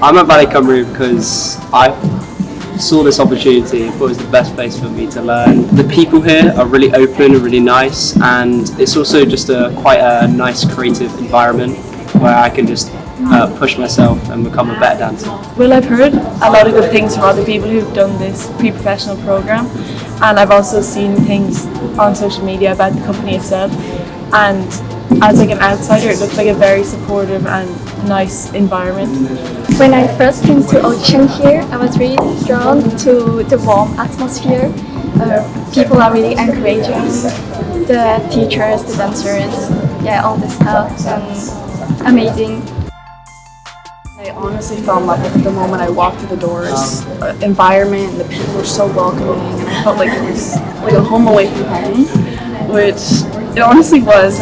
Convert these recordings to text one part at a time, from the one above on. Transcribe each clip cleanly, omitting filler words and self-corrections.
I'm at Ballet Cymru because I saw this opportunity. I thought it was the best place for me to learn. The people here are really open and really nice, and it's also just quite a nice creative environment where I can just push myself and become a better dancer. Well, I've heard a lot of good things from other people who've done this pre-professional program, and I've also seen things on social media about the company itself, and as like an outsider it looked like a very supportive and nice environment. When I first came to audition here, I was really drawn to the warm atmosphere. People are really encouraging, the teachers, the dancers, all the stuff, and amazing. I honestly fell in love with it the moment I walked through the doors. The environment and the people were so welcoming, and I felt like it was like a home away from home, which it honestly was.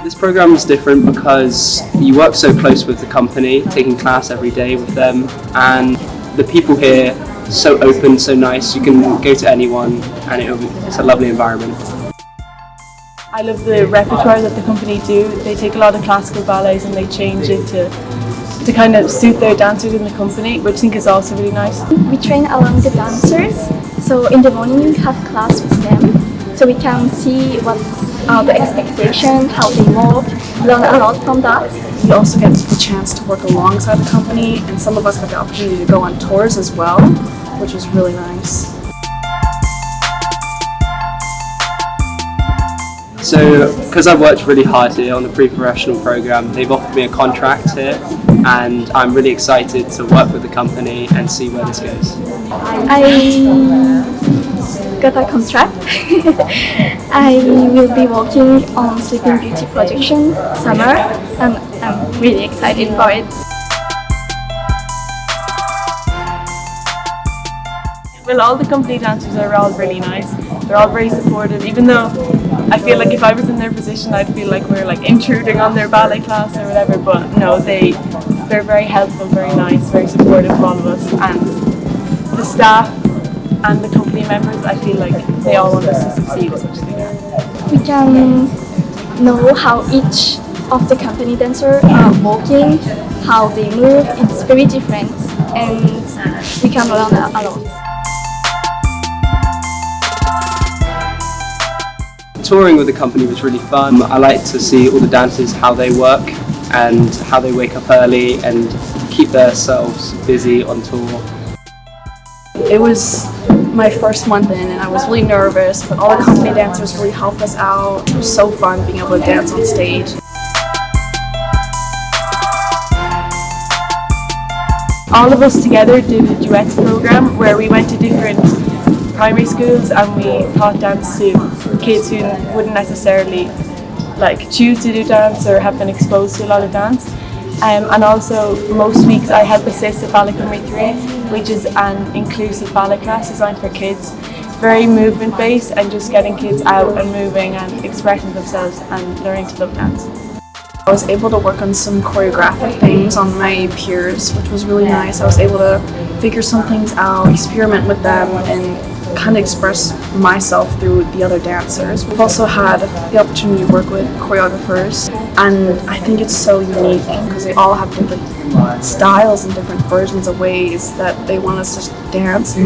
This program is different because you work so close with the company, taking class every day with them, and the people here are so open, so nice. You can go to anyone, and it's a lovely environment. I love the repertoire that the company do. They take a lot of classical ballets and they change it to kind of suit their dancers in the company, which I think is also really nice. We train along the dancers, so in the morning we have class with them, so we can see what are the expectations, how they move, learn a lot from that. We also get the chance to work alongside the company, and some of us got the opportunity to go on tours as well, which was really nice. So, because I've worked really hard here on the pre-professional program, they've offered me a contract here, and I'm really excited to work with the company and see where this goes. I got a contract. I will be working on Sleeping Beauty production summer, and I'm really excited for it. Well, all the company dancers are all really nice. They're all very supportive, even though I feel like if I was in their position I'd feel like we're like intruding on their ballet class or whatever, but no, they're very helpful, very nice, very supportive of all of us, and the staff and the company members, I feel like they all want us to succeed as much as they can. We can know how each of the company dancers are walking, how they move. It's very different, and we can learn a lot. Touring with the company was really fun. I like to see all the dancers, how they work and how they wake up early and keep themselves busy on tour. It was my first month in, and I was really nervous, but all the company dancers really helped us out. It was so fun being able to dance on stage. All of us together did a duets program where we went to different primary schools and we taught dance to kids who wouldn't necessarily choose to do dance or have been exposed to a lot of dance. And also most weeks I help assist at Ballet Cymru 3, which is an inclusive ballet class designed for kids. Very movement based and just getting kids out and moving and expressing themselves and learning to love dance. I was able to work on some choreographic things on my peers, which was really nice. I was able to figure some things out, experiment with them, and kind of express myself through the other dancers. We've also had the opportunity to work with choreographers, and I think it's so unique because they all have different styles and different versions of ways that they want us to dance.